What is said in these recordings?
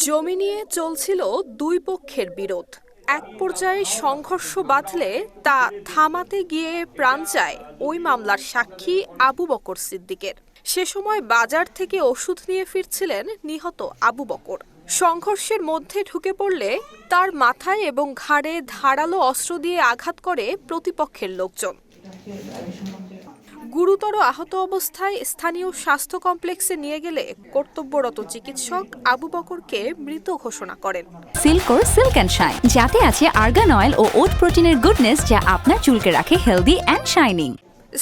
জমি নিয়ে চলছিল দুই পক্ষের বিরোধ। এক পর্যায়ে সংঘর্ষ বাধলে তা থামাতে গিয়ে প্রাণ যায় ওই মামলার সাক্ষী আবু বকর সিদ্দিকের। সে সময় বাজার থেকে ওষুধ নিয়ে ফিরছিলেন নিহত আবু বকর। সংঘর্ষের মধ্যে ঢুকে পড়লে তার মাথায় এবং ঘাড়ে ধারালো অস্ত্র দিয়ে আঘাত করে প্রতিপক্ষের লোকজন। গুরুতর আহত অবস্থায় স্থানীয় স্বাস্থ্য কমপ্লেক্সে নিয়ে গেলে কর্তব্যরত চিকিৎসক আবু বকরকে মৃত ঘোষণা করেন। সিল্কোর সিল্ক অ্যান্ড শাইন, যাতে আছে আর্গান অয়েল ও ওট প্রোটিনের গুডনেস, যা আপনার চুলকে রাখে হেলদি অ্যান্ড শাইনিং।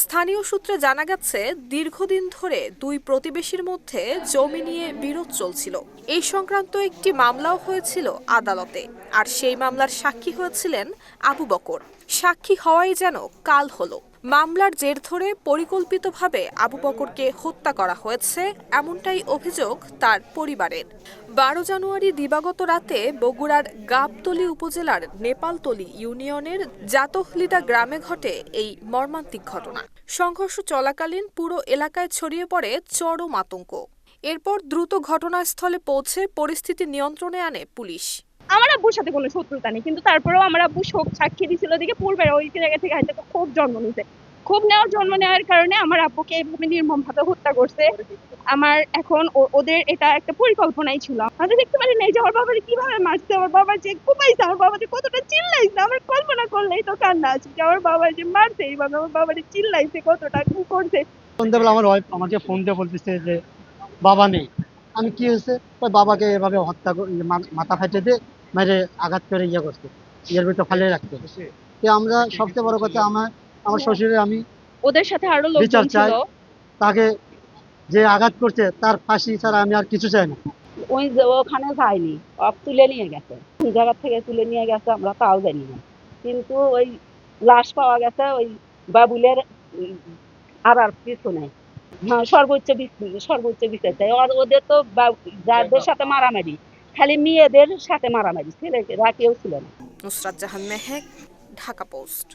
স্থানীয় সূত্রে জানা গেছে, দীর্ঘদিন ধরে দুই প্রতিবেশীর মধ্যে জমি নিয়ে বিরোধ চলছিল। এই সংক্রান্ত একটি মামলাও হয়েছিল আদালতে, আর সেই মামলার সাক্ষী হয়েছিলেন আবু বকর। সাক্ষী হওয়াই যেন কাল হলো। মামলার জের ধরে পরিকল্পিতভাবে আবু বকরকে হত্যা করা হয়েছে, এমনটাই অভিযোগ তার পরিবারের। 12 জানুয়ারি দিবাগত রাতে বগুড়ার গাবতলী উপজেলার নেপালতলী ইউনিয়নের জাতহলিদা গ্রামে ঘটে এই মর্মান্তিক ঘটনা। সংঘর্ষ চলাকালীন পুরো এলাকায় ছড়িয়ে পড়ে চরম আতঙ্ক। এরপর দ্রুত ঘটনাস্থলে পৌঁছে পরিস্থিতি নিয়ন্ত্রণে আনে পুলিশ। আমার আব্বুর সাথে কোনো শত্রুতা নেই, কিন্তু তারপরেও আমার আব্বু শোক সাক্ষী দিছিল দিকে পূর্বের ওই জায়গা থেকে হয়তো ক্ষোভ জন্ম নিছে। ক্ষোভ জন্ম নেওয়ার কারণে আমার আব্বুকে এইভাবে নির্মমভাবে হত্যা করছে। আমার এখন ওদের এটা একটা পরিকল্পনাই ছিল। আমি দেখতে পারি নাই যে আমার বাবাকে কিভাবে মারছে, আমার বাবা যে কুপাইছে, আমার বাবা যে কতটা চিল্লাইছে। আমার কল্পনা করলেই তো কান্না আছে যে আমার বাবা যে মারছে, এইভাবে আমার বাবা যে চিল্লাইছে, কতটা কি করছে। সন্ধ্যাবেলা আমার ওয়াইফ আমাকে ফোন দিয়ে বলতেছে যে বাবা নেই। আমি কি হয়েছে, বাবাকে এভাবে হত্যা মাথা ফাটে দিয়ে মেরে আঘাত করে করছে, এর ভিতরে ফালিয়ে রাখতে। আমরা সবচেয়ে বড় কথা, আমার শ্বশুরে আমি ওদের সাথে আরো লোকজন ছিল, তাকে যে আঘাত করছে তার ফাঁসি ছাড়া আমি আর কিছু চাই না। ওই যে ওখানে যায়নি, তুলে নিয়ে গেছে, জায়গা থেকে তুলে নিয়ে গেছে, আমরা তাও জানি না। কিন্তু ওই লাশ পাওয়া গেছে ওই বাবুলের আর পিছনে। হ্যাঁ, সর্বোচ্চ বিচার চাই। আর ওদের তো যাদের সাথে মারামারি, খালি মেয়েদের সাথে মারামারি, ছেলেরা কেউ ছিল না। নুসরাত জাহান মেহেক, ঢাকা পোস্ট।